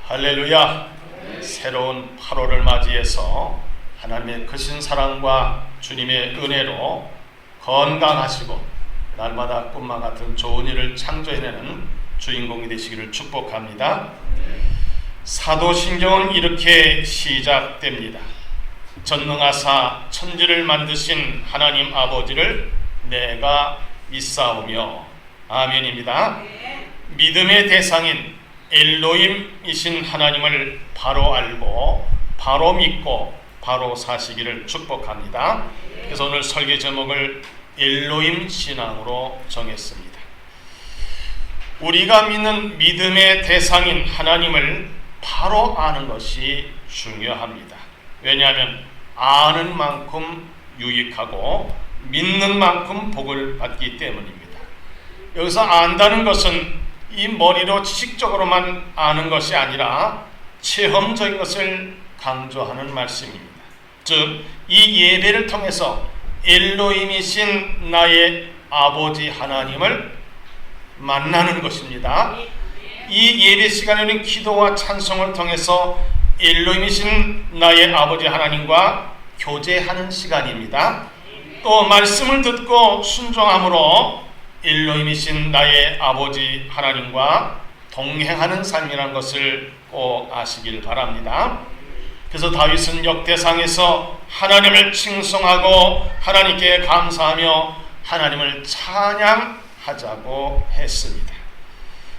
할렐루야. 새로운 8월을 맞이해서 하나님의 크신 사랑과 주님의 은혜로 건강하시고 날마다 꿈과 같은 좋은 일을 창조해내는 주인공이 되시기를 축복합니다. 사도신경은 이렇게 시작됩니다. 전능하사 천지를 만드신 하나님 아버지를 내가 믿사오며. 아멘입니다. 믿음의 대상인 엘로힘이신 하나님을 바로 알고 바로 믿고 바로 사시기를 축복합니다. 그래서 오늘 설교 제목을 엘로힘 신앙으로 정했습니다. 우리가 믿는 믿음의 대상인 하나님을 바로 아는 것이 중요합니다. 왜냐하면 아는 만큼 유익하고 믿는 만큼 복을 받기 때문입니다. 여기서 안다는 것은 이 머리로 지식적으로만 아는 것이 아니라 체험적인 것을 강조하는 말씀입니다. 즉, 이 예배를 통해서 엘로힘이신 나의 아버지 하나님을 만나는 것입니다. 이 예배 시간에는 기도와 찬송을 통해서 엘로힘이신 나의 아버지 하나님과 교제하는 시간입니다. 또 말씀을 듣고 순종함으로 엘로힘이신 나의 아버지 하나님과 동행하는 삶이라는 것을 꼭 아시길 바랍니다. 그래서 다윗은 역대상에서 하나님을 칭송하고 하나님께 감사하며 하나님을 찬양하자고 했습니다.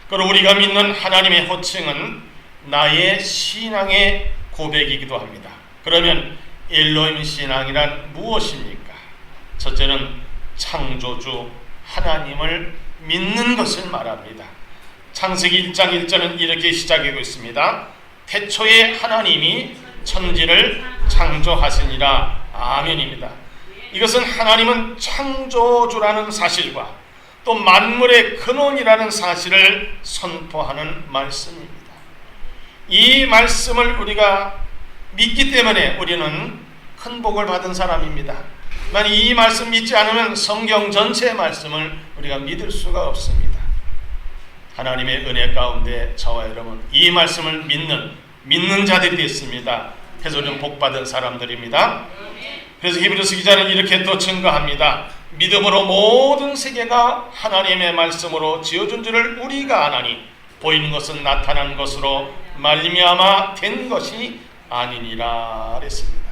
그리고 우리가 믿는 하나님의 호칭은 나의 신앙의 고백이기도 합니다. 그러면 엘로힘 신앙이란 무엇입니까? 첫째는 창조주 하나님을 믿는 것을 말합니다. 창세기 1장 1절은 이렇게 시작하고 있습니다. 태초에 하나님이 천지를 창조하시니라. 아멘입니다. 이것은 하나님은 창조주라는 사실과 또 만물의 근원이라는 사실을 선포하는 말씀입니다. 이 말씀을 우리가 믿기 때문에 우리는 큰 복을 받은 사람입니다. 만약 이 말씀 믿지 않으면 성경 전체의 말씀을 우리가 믿을 수가 없습니다. 하나님의 은혜 가운데 저와 여러분 이 말씀을 믿는 자들이 있습니다. 그래서 우리는 복받은 사람들입니다. 그래서 히브리서 기자는 이렇게 또 증거합니다. 믿음으로 모든 세계가 하나님의 말씀으로 지어준 줄을 우리가 아나니 보이는 것은 나타난 것으로 말미암아 된 것이 아니니라 그랬습니다.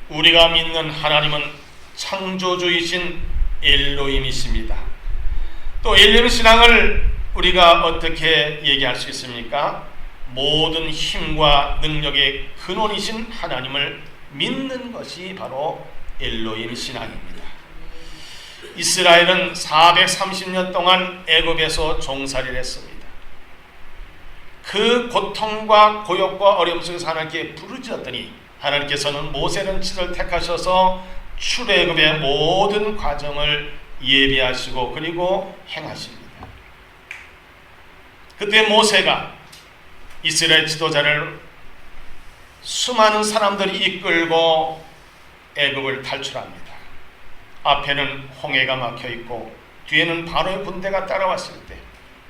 우리가 믿는 하나님은 창조주이신 엘로힘이십니다. 또 엘로힘 신앙을 우리가 어떻게 얘기할 수 있습니까? 모든 힘과 능력의 근원이신 하나님을 믿는 것이 바로 엘로힘 신앙입니다. 이스라엘은 430년 동안 애굽에서 종살이를 했습니다. 그 고통과 고역과 어려움 속에서 하나님께 부르짖었더니 하나님께서는 모세는 치를 택하셔서 출애굽의 모든 과정을 예비하시고 그리고 행하십니다. 그때 모세가 이스라엘 지도자를 수많은 사람들이 이끌고 애굽을 탈출합니다. 앞에는 홍해가 막혀있고 뒤에는 바로의 군대가 따라왔을 때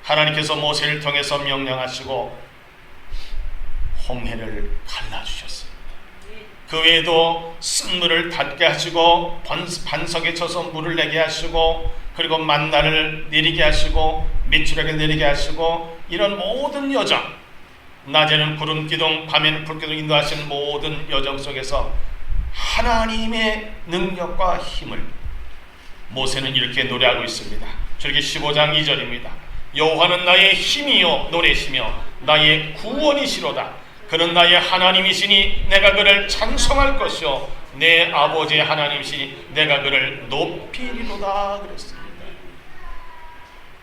하나님께서 모세를 통해서 명령하시고 홍해를 갈라주셨습니다. 그 외에도 쓴물을 닿게 하시고 반석에 쳐서 물을 내게 하시고 그리고 만나를 내리게 하시고 밑줄에게 내리게 하시고 이런 모든 여정, 낮에는 구름 기둥 밤에는 불 기둥 인도하시는 모든 여정 속에서 하나님의 능력과 힘을 모세는 이렇게 노래하고 있습니다. 출애굽기 15장 2절입니다. 여호와는 나의 힘이요 노래시며 나의 구원이시로다. 그는 나의 하나님이시니 내가 그를 찬송할 것이요 내 아버지의 하나님이시니 내가 그를 높이리로다 그랬습니다.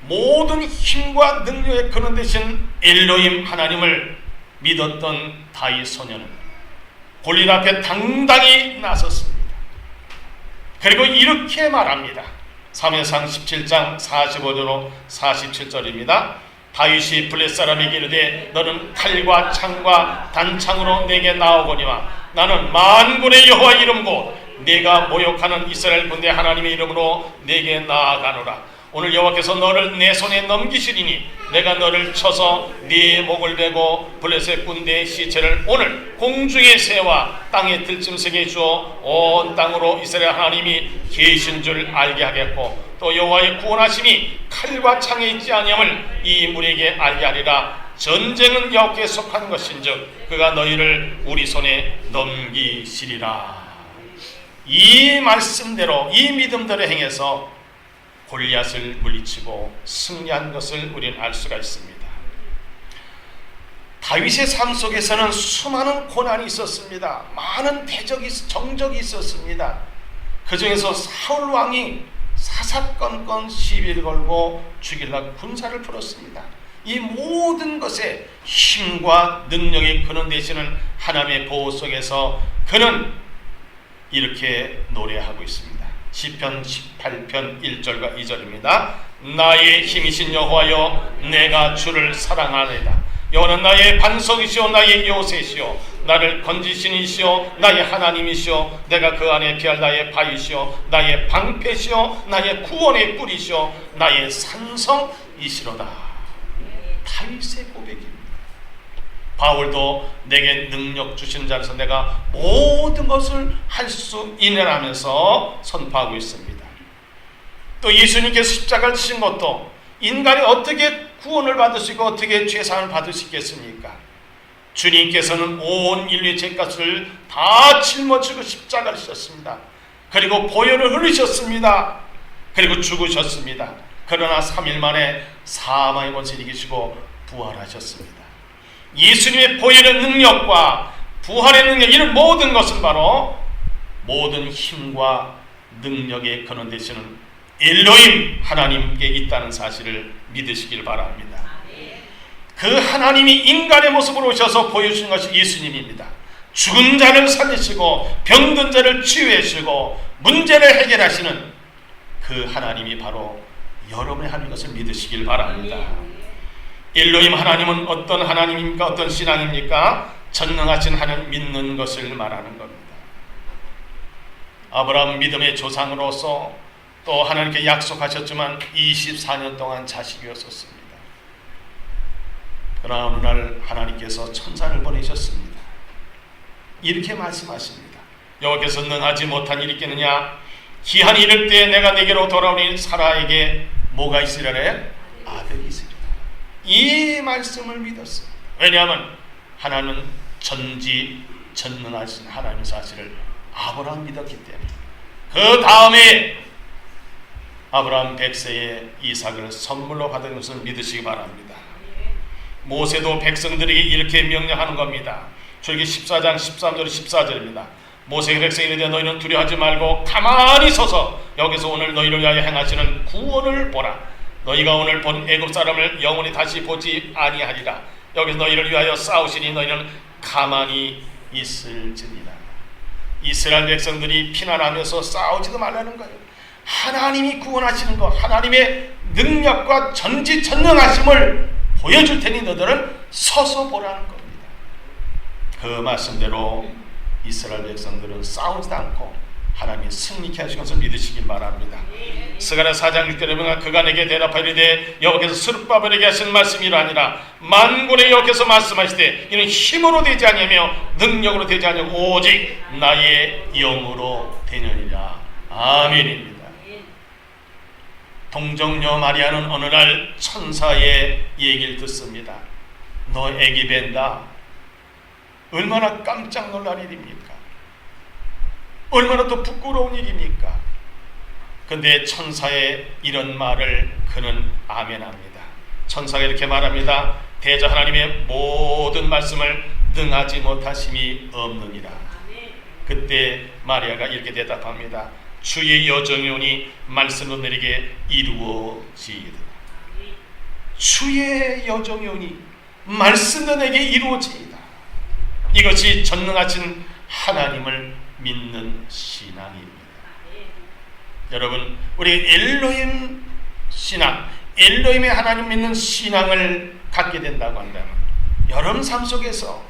모든 힘과 능력의 근원 되신 엘로힘 하나님을 믿었던 다윗 소년은 골리앗 앞에 당당히 나섰습니다. 그리고 이렇게 말합니다. 사무엘상 17장 45절로 47절입니다. 다윗이 블레 사람에게 이르되 너는 칼과 창과 단창으로 내게 나오거니와 나는 만군의 여호와 이름고 내가 모욕하는 이스라엘 군대 하나님의 이름으로 내게 나아가노라. 오늘 여호와께서 너를 내 손에 넘기시리니 내가 너를 쳐서 네 목을 베고 블레셋 군대의 시체를 오늘 공중의 새와 땅의 들짐승에 주어 온 땅으로 이스라엘 하나님이 계신 줄 알게 하겠고 또 여호와의 구원하심이 칼과 창에 있지 아니함을 이 무리에게 알게 하리라. 전쟁은 여호와께 속한 것인즉 그가 너희를 우리 손에 넘기시리라. 이 말씀대로 이 믿음대로 행해서 골리앗을 물리치고 승리한 것을 우리는 알 수가 있습니다. 다윗의 삶 속에서는 수많은 고난이 있었습니다. 많은 대적이 정적이 있었습니다. 그 중에서 사울 왕이 사사건건 시비를 걸고 죽이려고 군사를 풀었습니다. 이 모든 것에 힘과 능력이 그는 되시는 하나님의 보호 속에서 그는 이렇게 노래하고 있습니다. 시편 18편 1절과 2절입니다. 나의 힘이신 여호와여 내가 주를 사랑하나이다. 여호와는 나의 반석이시오 나의 요새시오 나를 건지신 이시오 나의 하나님이시오 내가 그 안에 피할 나의 바위시오 나의 방패시오 나의 구원의 뿔이시오 나의 산성이시로다. 다윗의 고백입니다. 바울도 내게 능력 주신 자로서 내가 모든 것을 할 수 있느라면서 선포하고 있습니다. 또 예수님께서 십자가를 지신 것도 인간이 어떻게 구원을 받을 수 있고 어떻게 죄사함을 받을 수 있겠습니까? 주님께서는 온 인류의 죄값을 다 짊어지고 십자가를 지셨습니다. 그리고 보혈을 흘리셨습니다. 그리고 죽으셨습니다. 그러나 3일 만에 사망의 권세를 이기시고 부활하셨습니다. 예수님의 보혈의 능력과 부활의 능력, 이런 모든 것은 바로 모든 힘과 능력의 근원 되시는 엘로힘 하나님께 있다는 사실을 믿으시길 바랍니다. 그 하나님이 인간의 모습으로 오셔서 보여주신 것이 예수님입니다. 죽은 자를 살리시고 병든 자를 치유하시고 문제를 해결하시는 그 하나님이 바로 여러분의 하나님인 것을 믿으시길 바랍니다. 엘로힘 하나님은 어떤 하나님입니까? 어떤 신앙입니까? 전능하신 하나님 믿는 것을 말하는 겁니다. 아브라함 믿음의 조상으로서 또 하나님께 약속하셨지만 24년 동안 자식이 없었습니다. 그러나 어느 날 하나님께서 천사를 보내셨습니다. 이렇게 말씀하십니다. 여호와께서 능하지 못한 일이 있겠느냐? 기한이 이를 때 내가 내게로 돌아오니 사라에게 뭐가 있으려래? 아들이 있으리라. 이 말씀을 믿었어요. 왜냐하면 하나님은 전지전능하신 하나님의 사실을 아브라함 믿었기 때문에. 그 다음에 아브라함 100세에 이삭을 선물로 받은 것을 믿으시기 바랍니다. 모세도 백성들에게 이렇게 명령하는 겁니다. 출애굽기 14장 13절 14절입니다. 모세가 백성에게 대해 너희는 두려워하지 말고 가만히 서서 여기서 오늘 너희를 위하여 행하시는 구원을 보라. 너희가 오늘 본 애굽 사람을 영원히 다시 보지 아니하리라. 여기서 너희를 위하여 싸우시니 너희는 가만히 있을지니라. 이스라엘 백성들이 피난하면서 싸우지도 말라는 거예요. 하나님이 구원하시는 것, 하나님의 능력과 전지전능하심을 보여줄 테니 너희들은 서서 보라는 겁니다. 그 말씀대로 이스라엘 백성들은 싸우지도 않고 하나님이 승리케 하신 것을 믿으시길 바랍니다. 스가랴 4장 6절에 보면 그가 내게 대답하리되 여호와께서 스룹바벨에게 하신 말씀이 이러하니라. 만군의 여호와께서 말씀하시되 이는 힘으로 되지 아니하며 능력으로 되지 아니하고 오직 나의 영으로 되느니라. 아멘입니다. 동정녀 마리아는 어느 날 천사의 얘기를 듣습니다. 너 애기 뵌다. 얼마나 깜짝 놀란 일입니까? 얼마나 또 부끄러운 일입니까? 근데 천사의 이런 말을 그는 아멘합니다. 천사가 이렇게 말합니다. 대저 하나님의 모든 말씀을 능하지 못하심이 없느니라. 그때 마리아가 이렇게 대답합니다. 주의 여정이 오니 말씀도 내게 이루어지이다. 주의 여정이 오니 말씀도 내게 이루어지이다. 이것이 전능하신 하나님을 믿는 신앙입니다. 여러분, 우리 엘로힘 신앙, 엘로힘의 하나님 믿는 신앙을 갖게 된다고 한다면 여러분 삶 속에서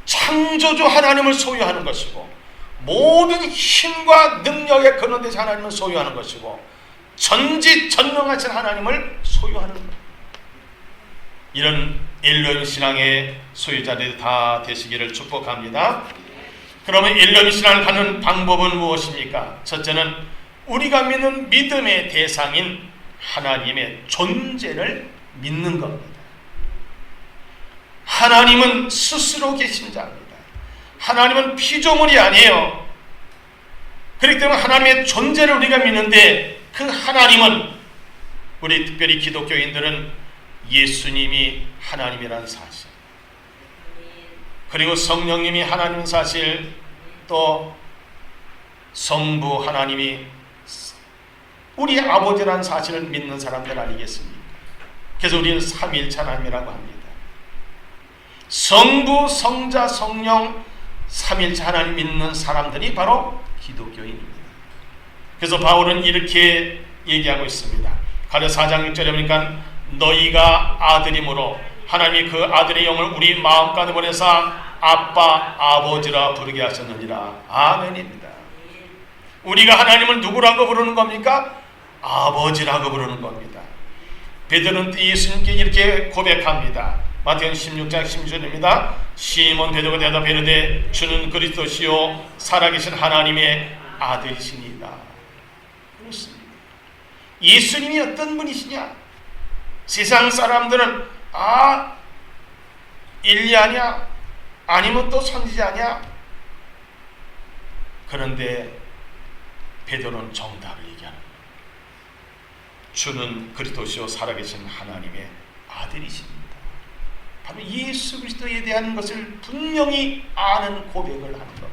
창조주 하나님을 소유하는 것이고 모든 힘과 능력의 근원되신 하나님을 소유하는 것이고 전지전능하신 하나님을 소유하는 것. 이런 일론 신앙의 소유자들이 다 되시기를 축복합니다. 그러면 일론 신앙을 갖는 방법은 무엇입니까? 첫째는 우리가 믿는 믿음의 대상인 하나님의 존재를 믿는 겁니다. 하나님은 스스로 계신 자입니다. 하나님은 피조물이 아니에요. 그렇기 때문에 하나님의 존재를 우리가 믿는데 그 하나님은 우리 특별히 기독교인들은 예수님이 하나님이라는 사실, 그리고 성령님이 하나님 사실, 또 성부 하나님이 우리 아버지라는 사실을 믿는 사람들 아니겠습니까? 그래서 우리는 삼위일체 하나님이라고 합니다. 성부, 성자, 성령 삼위일체 하나님 믿는 사람들이 바로 기독교인입니다. 그래서 바울은 이렇게 얘기하고 있습니다. 갈라디아 4장 6절에 보니까 너희가 아들이므로 하나님이 그 아들의 영을 우리 마음 가운데 보내사 아빠, 아버지라 부르게 하셨느니라. 아멘입니다. 우리가 하나님을 누구라고 부르는 겁니까? 아버지라고 부르는 겁니다. 베드로는 예수님께 이렇게 고백합니다. 마태복음 16장 16절입니다. 시몬 베드로가 대답하여 이르되 주는 그리스도시요 살아계신 하나님의 아들이시니이다. 그렇습니다. 예수님이 어떤 분이시냐? 세상 사람들은 엘리야냐? 아니면 또 선지자냐? 그런데 베드로는 정답을 얘기하는 거예요. 주는 그리스도시요 살아계신 하나님의 아들이십니다. 바로 예수 그리스도에 대한 것을 분명히 아는 고백을 하는 겁니다.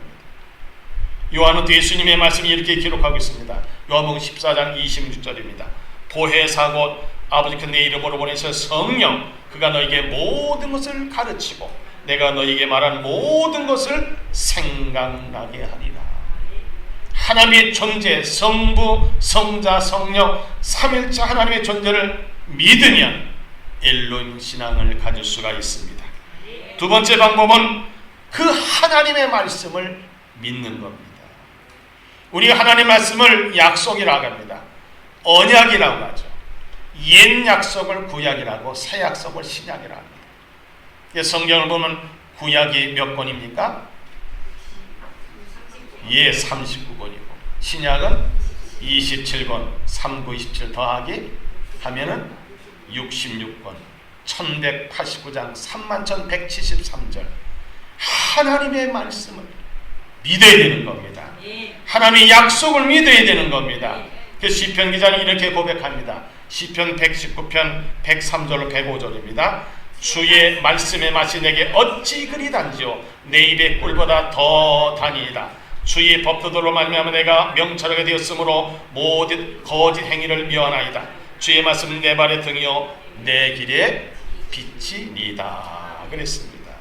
요한은 또 예수님의 말씀이 이렇게 기록하고 있습니다. 요한복음 14장 26절입니다. 보혜사 곧 아버지께 내 이름으로 보내서 성령 그가 너에게 모든 것을 가르치고 내가 너에게 말한 모든 것을 생각나게 하리라. 하나님의 존재, 성부, 성자, 성령, 삼일체 하나님의 존재를 믿으면 엘론 신앙을 가질 수가 있습니다. 두 번째 방법은 그 하나님의 말씀을 믿는 겁니다. 우리가 하나님의 말씀을 약속이라고 합니다. 언약이라고 하죠. 옛 약속을 구약이라고, 새 약속을 신약이라고 합니다. 성경을 보면 구약이 몇 권입니까? 39권이고 신약은 27권, 3927 더하기 하면은 66권, 1189장, 31,173절. 하나님의 말씀을 믿어야 되는 겁니다. 하나님의 약속을 믿어야 되는 겁니다. 그래서 시편 기자는 이렇게 고백합니다. 시편 119편 103절로 105절입니다. 주의 말씀의 맛이 내게 어찌 그리 단지요 내 입의 꿀보다 더 다니이다. 주의 법도들로 말미암아 내가 명철하게 되었으므로 모든 거짓 행위를 미워하나이다. 주의 말씀 내 발의 등이요 내 길에 빛이니이다. 그랬습니다.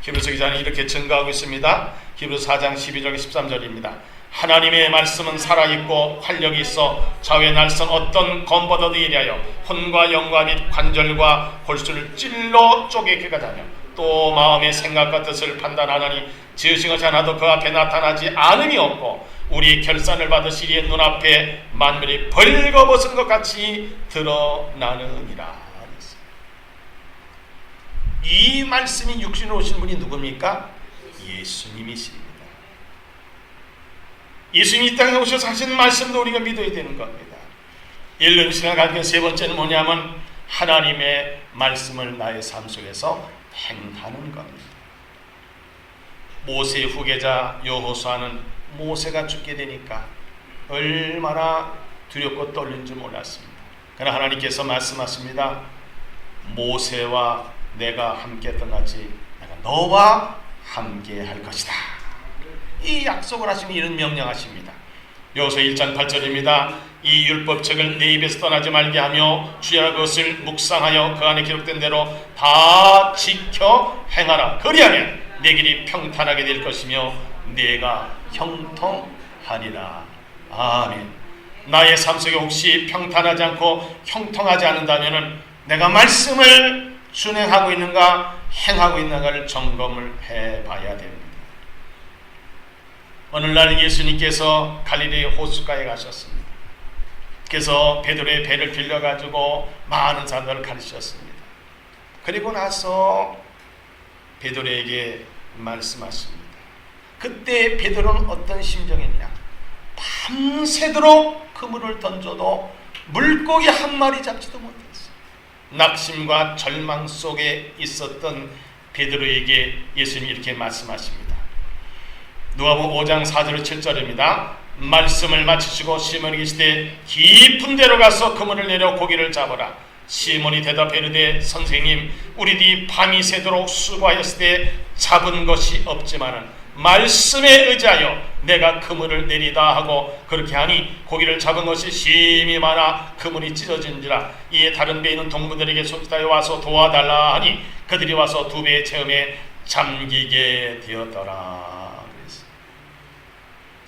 히브리서 기자는 이렇게 증거하고 있습니다. 히브리서 4장 12절 13절입니다. 하나님의 말씀은 살아있고 활력이 있어 좌우의 날선 어떤 검보다도 예리하여 혼과 영과 및 관절과 골수를 찔러 쪼개게 하며 또 마음의 생각과 뜻을 판단하나니 지으신 것이 하나도 그 앞에 나타나지 않음이 없고 우리 결산을 받으시리에 눈앞에 만물이 벌거벗은 것 같이 드러나느니라. 이 말씀이 육신으로 오신 분이 누굽니까? 예수님이십니다. 예수님이 이 땅에 오셔서 하신 말씀도 우리가 믿어야 되는 겁니다. 일론 신앙을 가진 세 번째는 뭐냐면 하나님의 말씀을 나의 삶 속에서 행하는 겁니다. 모세의 후계자 여호수아는 모세가 죽게 되니까 얼마나 두렵고 떨린 줄 몰랐습니다. 그러나 하나님께서 말씀하십니다. 모세와 내가 함께 떠나지 내가 너와 함께 할 것이다. 이 약속을 하시니 이런 명령하십니다. 여호수아 1장 8절입니다. 이 율법책을 내 입에서 떠나지 말게 하며 주야라 그것을 묵상하여 그 안에 기록된 대로 다 지켜 행하라. 그리하면 내 길이 평탄하게 될 것이며 내가 형통하리라. 아멘. 나의 삶 속에 혹시 평탄하지 않고 형통하지 않는다면 내가 말씀을 준행하고 있는가 행하고 있는가를 점검을 해봐야 됩니다. 어느 날 예수님께서 갈릴리 호숫가에 가셨습니다. 그래서 베드로의 배를 빌려가지고 많은 사람들을 가르치셨습니다. 그리고 나서 베드로에게 말씀하십니다. 그때 베드로는 어떤 심정이냐? 밤새도록 그물을 던져도 물고기 한 마리 잡지도 못했어요. 낙심과 절망 속에 있었던 베드로에게 예수님이 이렇게 말씀하십니다. 누가복음 5장 4절 7절입니다. 말씀을 마치시고 시몬에게 이르시되 깊은 데로 가서 그물을 내려 고기를 잡으라. 시몬이 대답해 이르되 선생님, 우리들이 밤이 새도록 수고하였으되 잡은 것이 없지만은 말씀에 의지하여 내가 그물을 내리다 하고 그렇게 하니 고기를 잡은 것이 심히 많아 그물이 찢어진지라. 이에 다른 배에 있는 동무들에게 소집하여 와서 도와달라 하니 그들이 와서 두 배의 체험에 잠기게 되었더라.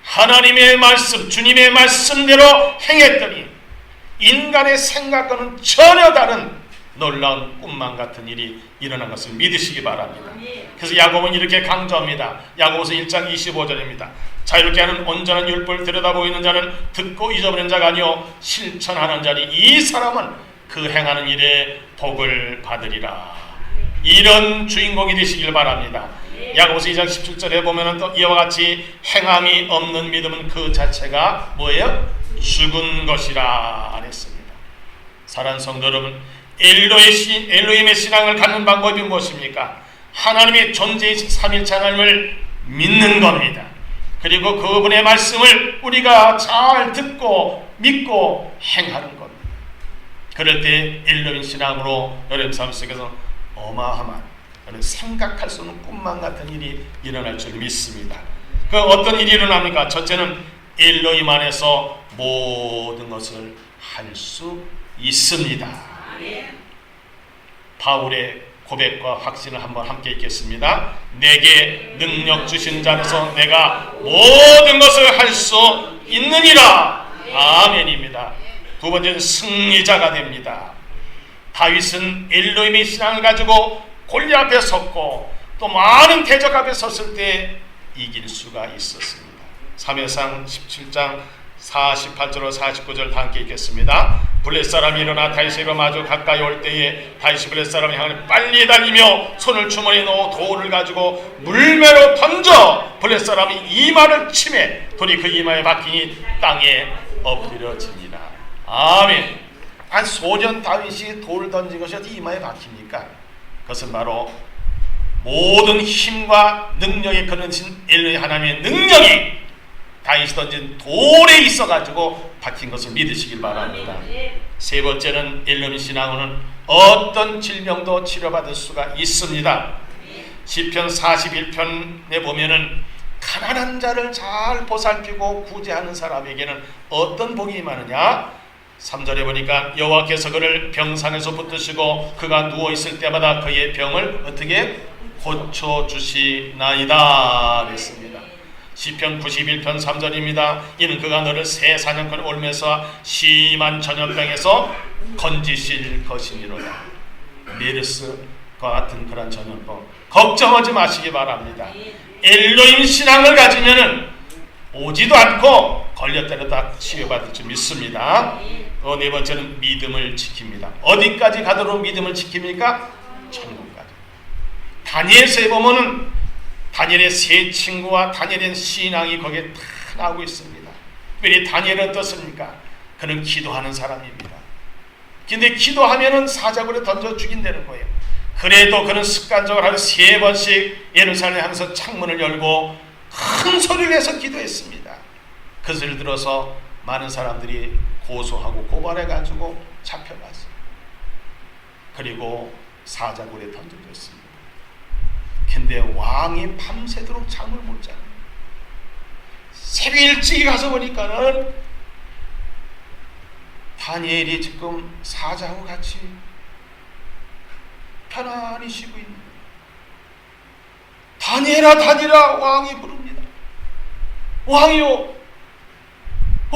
하나님의 말씀, 주님의 말씀대로 행했더니 인간의 생각과는 전혀 다른 놀라운 꿈만 같은 일이 일어난 것을 믿으시기 바랍니다. 그래서 야고보는 이렇게 강조합니다. 야고보서 1장 25절입니다. 자유롭게 하는 온전한 율법을 들여다보고 있는 자는 듣고 잊어버린 자가 아니요 실천하는 자니 이 사람은 그 행하는 일에 복을 받으리라. 이런 주인공이 되시길 바랍니다. 야고보서 2장 17절에 보면은 또 이와 같이 행함이 없는 믿음은 그 자체가 뭐예요? 죽은 것이라 했습니다. 사랑하는 성도 여러분, 엘로힘의 신앙을 갖는 방법이 무엇입니까? 하나님의 존재이신 삼일체 하나님을 믿는 겁니다. 그리고 그분의 말씀을 우리가 잘 듣고 믿고 행하는 겁니다. 그럴 때 엘로힘 신앙으로 여러분 삶 속에서 어마어마한 생각할 수 없는 꿈만 같은 일이 일어날 줄 믿습니다. 그 어떤 일이 일어납니까? 첫째는 엘로힘 안에서 모든 것을 할 수 있습니다. 바울의 고백과 확신을 한번 함께 읽겠습니다. 내게 능력 주신 자 안에서 내가 모든 것을 할 수 있느니라. 아멘입니다. 두 번째는 승리자가 됩니다. 다윗은 엘로힘의 신앙을 가지고 골리앗 앞에 섰고 또 많은 대적 앞에 섰을 때 이길 수가 있었습니다. 사무엘상 17장 48절로 49절 다 함께 읽겠습니다. 블렛 사람이 일어나 다윗에게 마주 가까이 올 때에 다윗이 블렛 사람을 향해 빨리 달리며 손을 주머니에 넣어 돌을 가지고 물매로 던져 블렛 사람이 이마를 치매 돌이 그 이마에 박히니 땅에 엎드려지니라. 아멘. 한 소년 다윗이 돌을 던진 것이 어디 이마에 박힙니까? 그것은 바로 모든 힘과 능력에 거느신 엘로힘 하나님의 능력이 다윗이 던진 돌에 있어가지고 박힌 것을 믿으시길 바랍니다. 세 번째는 엘로힘 신앙으로는 어떤 질병도 치료받을 수가 있습니다. 시편 41편에 보면은 가난한 자를 잘 보살피고 구제하는 사람에게는 어떤 복이 임하느냐? 3절에 보니까 여호와께서 그를 병상에서 붙드시고 그가 누워있을 때마다 그의 병을 어떻게 고쳐주시나이다 그랬습니다. 시편 91편 3절입니다. 이는 그가 너를 새 사냥꾼 올면서 심한 전염병에서 건지실 것이니로다. 메르스와 같은 그런 전염병 걱정하지 마시기 바랍니다. 엘로힘 신앙을 가지면은 오지도 않고 걸렸다가 다 치유받을 줄 믿습니다. 네 번째는 믿음을 지킵니다. 어디까지 가도록 믿음을 지킵니까? 천국까지. 다니엘서에 보면은 다니엘의 세 친구와 다니엘의 신앙이 거기에 다 나오고 있습니다. 왜 다니엘은 어떻습니까? 그는 기도하는 사람입니다. 근데 기도하면은 사자굴에 던져 죽인다는 거예요. 그래도 그는 습관적으로 하루 3번씩 예루살렘에 항상 창문을 열고 큰 소리를 내서 기도했습니다. 그 소리를 들어서 많은 사람들이 고소하고 고발해가지고 잡혀갔어요. 그리고 사자굴에 던져졌습니다. 근데 왕이 밤새도록 잠을 못 자요. 새벽 일찍 가서 보니까는 다니엘이 지금 사자하고 같이 편안히 쉬고 있는 거예요. 다니엘아 다니엘아 왕이 부릅니다. 왕이요,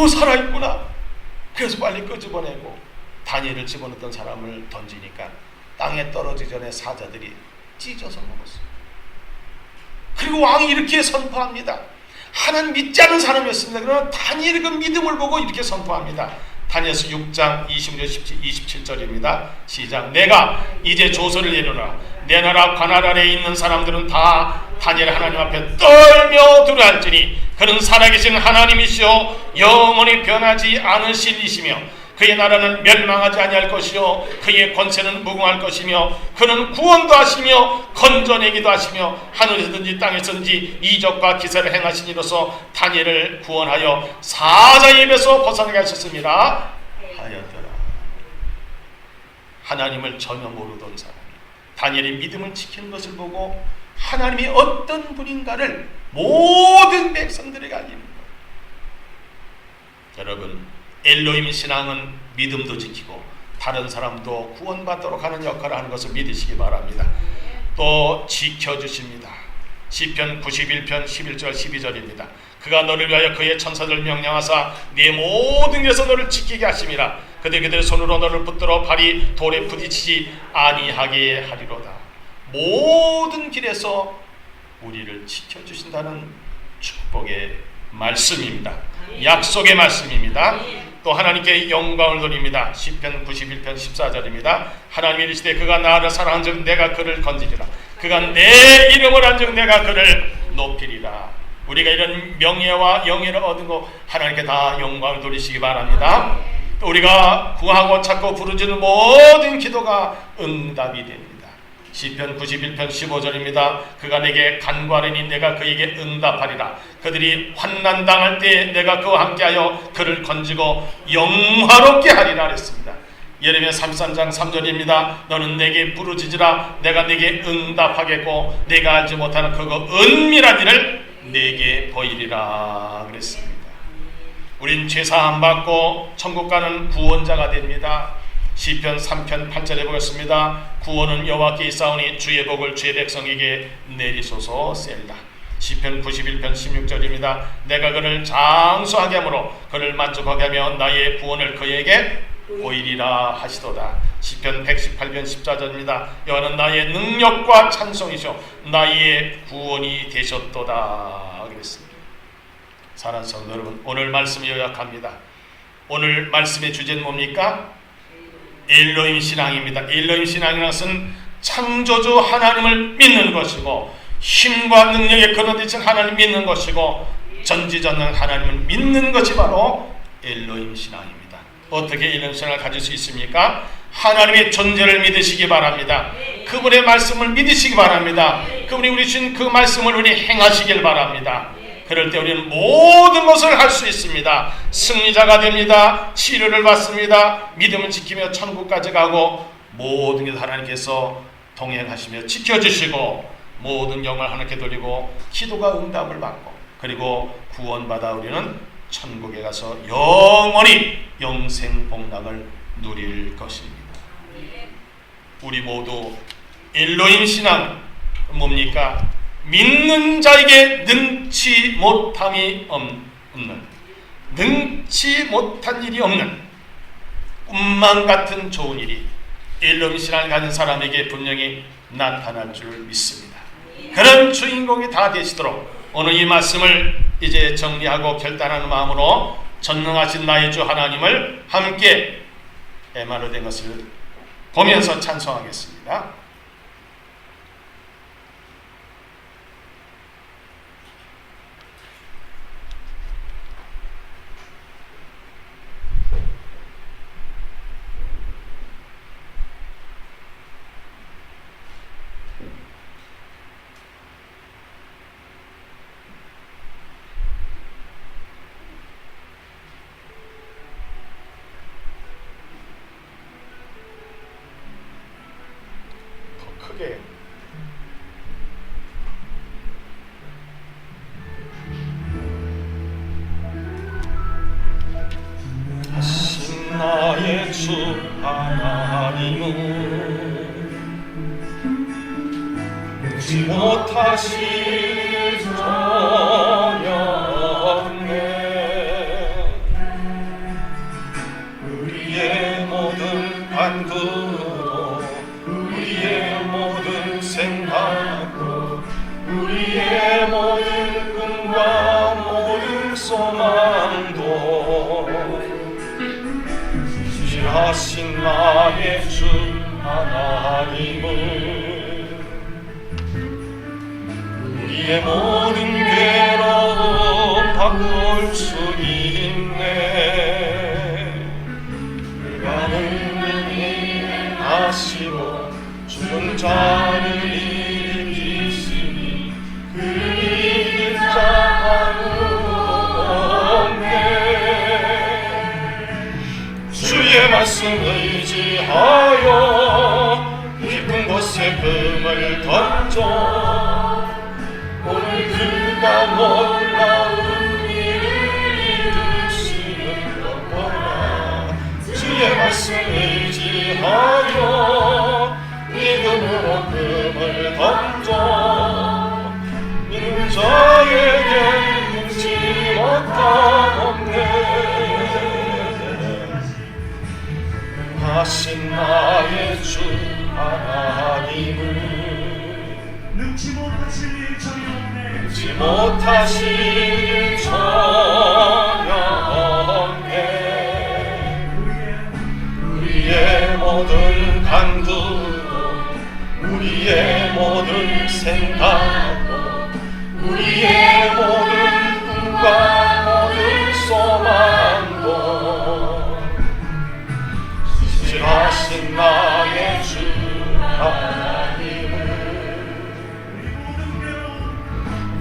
살아있구나. 그래서 빨리 끄집어내고 다니엘을 집어넣던 사람을 던지니까 땅에 떨어지기 전에 사자들이 찢어서 먹었어요. 그리고 왕이 이렇게 선포합니다. 하나님 믿지 않는 사람이었습니다. 그러나 다니엘의 그 믿음을 보고 이렇게 선포합니다. 다니엘서 6장 27절입니다. 시작. 내가 이제 조서를 내려라. 내 나라 관할 아래에 있는 사람들은 다 다니엘 하나님 앞에 떨며 두려워할지니 그는 살아계신 하나님이시요 영원히 변하지 않으신 이시며 그의 나라는 멸망하지 아니할 것이요 그의 권세는 무궁할 것이며 그는 구원도 하시며 건져내기도 하시며 하늘에서든지 땅에서든지 이적과 기사를 행하신 이로서 다니엘을 구원하여 사자의 입에서 벗어나게 하셨습니다 하였더라. 하나님을 전혀 모르던 사람이 다니엘의 믿음을 지키는 것을 보고 하나님이 어떤 분인가를 모든 백성들에게 알립니다. 여러분, 엘로힘 신앙은 믿음도 지키고 다른 사람도 구원받도록 하는 역할을 하는 것을 믿으시기 바랍니다. 또 지켜주십니다. 시편 91편 11절 12절입니다. 그가 너를 위하여 그의 천사들 명령하사 네 모든 길에서 너를 지키게 하심이라. 그들의 손으로 너를 붙들어 발이 돌에 부딪히지 아니하게 하리로다. 모든 길에서 우리를 지켜주신다는 축복의 말씀입니다. 약속의 말씀입니다. 또 하나님께 영광을 돌립니다. 시편 91편 14절입니다. 하나님이 이르시되 그가 나를 사랑한즉 내가 그를 건지리라. 그가 내 이름을 한즉 내가 그를 높이리라. 우리가 이런 명예와 영예를 얻은 거 하나님께 다 영광을 돌리시기 바랍니다. 또 우리가 구하고 찾고 부르짖는 모든 기도가 응답이 됩니다. 시편 91편 15절입니다. 그가 내게 간구하리니 내가 그에게 응답하리라. 그들이 환난 당할 때 내가 그와 함께하여 그를 건지고 영화롭게 하리라 했습니다. 예레미야 33장 3절입니다. 너는 내게 부르짖으라. 내가 내게 응답하겠고 내가 알지 못하는 그거 은밀한 일을 내게 보이리라 그랬습니다. 우린 죄사함 받고 천국 가는 구원자가 됩니다. 시편 3편 8절에 보겠습니다. 구원은 여호와께 있사오니 주의 복을 주의 백성에게 내리소서 셀라. 시편 91편 16절입니다. 내가 그를 장수하게 하므로 그를 만족하게 하며 나의 구원을 그에게 보이리라 하시도다. 시편 118편 14절입니다. 여호와는 나의 능력과 찬송이시오 나의 구원이 되셨도다 그랬습니다. 사랑하는 성도 여러분, 오늘 말씀을 요약합니다. 오늘 말씀의 주제는 뭡니까? 엘로힘 신앙입니다. 엘로힘 신앙이라는 것은 창조주 하나님을 믿는 것이고 힘과 능력에 근원되신 하나님을 믿는 것이고 전지전능 하나님을 믿는 것이 바로 엘로힘 신앙입니다. 어떻게 엘로힘 신앙을 가질 수 있습니까? 하나님의 존재를 믿으시기 바랍니다. 그분의 말씀을 믿으시기 바랍니다. 그분이 우리 주신 그 말씀을 우리 행하시길 바랍니다. 그럴 때 우리는 모든 것을 할 수 있습니다. 승리자가 됩니다. 치료를 받습니다. 믿음을 지키며 천국까지 가고 모든 것 하나님께서 동행하시며 지켜주시고 모든 영광을 하나님께 돌리고 기도가 응답을 받고 그리고 구원받아 우리는 천국에 가서 영원히 영생복락을 누릴 것입니다. 우리 모두 엘로힘 신앙 뭡니까? 믿는 자에게 능치 못함이 없는, 능치 못한 일이 없는 꿈만 같은 좋은 일이 엘로힘 신앙을 가진 사람에게 분명히 나타날 줄 믿습니다. 그런 주인공이 다 되시도록 오늘 이 말씀을 이제 정리하고 결단하는 마음으로 전능하신 나의 주 하나님을 함께 에마누엘 된 것을 보면서 찬송하겠습니다. 크게 하신 나의 주 하나님은 능치 못하실 전혀 없네. 우리의 모든 간구도 우리의 모든 생각도 우리의 모든 꿈과 하신 나의 주 하나님은 우리의 모든 괴로움 바꿀 수 있네. 그가 능히 하시고 죽은 자를 일으키시니 그를 이길 자 아무도 없네. 주의 말씀 의지하여 깊은 곳에 금을 던져 오늘 그가 놀라운 일을 이루시는 것 보라. 주의 말씀 의지하여 믿음으로 금을 던져 믿는 자에게 묻지 못함 없네. 하신 나의 주 하나님은 능치 못하실 일 전혀 없네. 능치 못하실 일 전혀 없네. 우리의 모든 간두도 우리의 모든 생각도 우리의 모든 꿈과 모든 소망도 지하신 나의 주 하나님은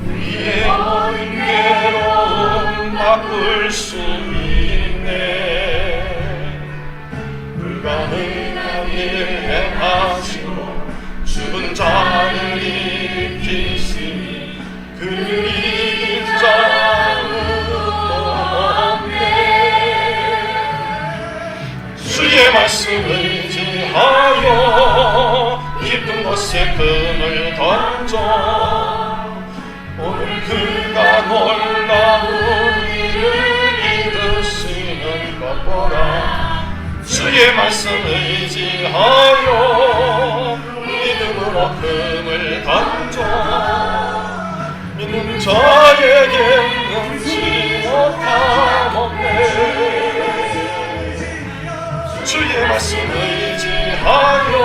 우리의 모든 괴로움 바꿀 수 있네. 불가능한 일 행하시고 죽은 자를 일으키시니 그를 이길 자 아무도 없네. 주의 말씀 의지하여 깊은 곳에 금을 던져 오늘 그가 놀라운 일을 이루시는 것 보라. 주의 말씀 의지하여 믿음으로 금을 던져 믿는 자에게 능치 못함 없네. 주의 말씀 의지하여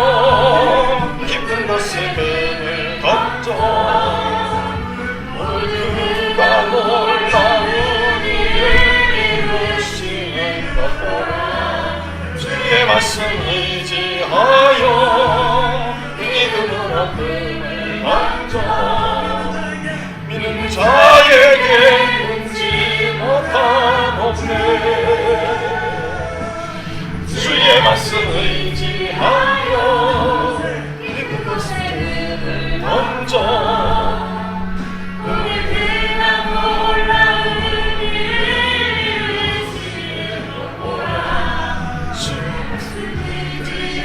깊은 곳에 금을 던져 그가 놀라운 일을 이루시는 것 보라. 주의 말씀 의지하여 믿음으로 금을 던져 믿는 자에게 능치 못함 없네. 주의 말씀 의지하여 깊은 곳에 금을 던져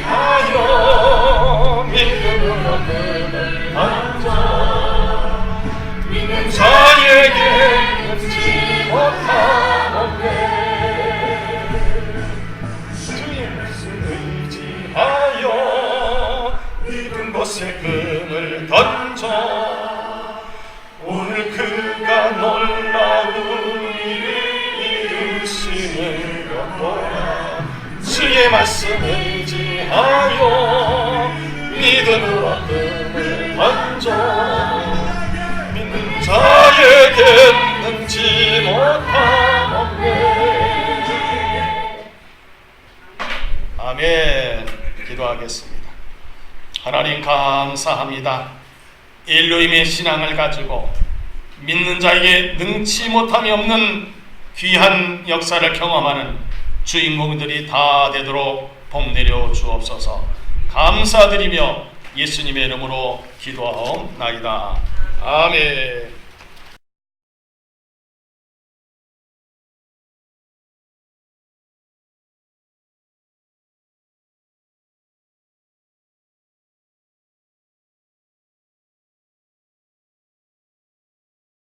하여 믿음으로 금을 던져 믿는 자에게 능치 못함 없네. 주의 말씀 의지하여 깊은 곳에 금을 던져 오늘 그가 놀라운 일을 이루시는 것 보라. 주의 말씀 의지하여 믿음으로 금을 던져 믿는 자에게 능치 못함 없네. 아멘. 기도하겠습니다. 하나님 감사합니다. 일루임의 신앙을 가지고 믿는 자에게 능치 못함이 없는 귀한 역사를 경험하는 주인공들이 다 되도록 복 내려 주옵소서. 감사드리며 예수님의 이름으로 기도하옵나이다. 아멘.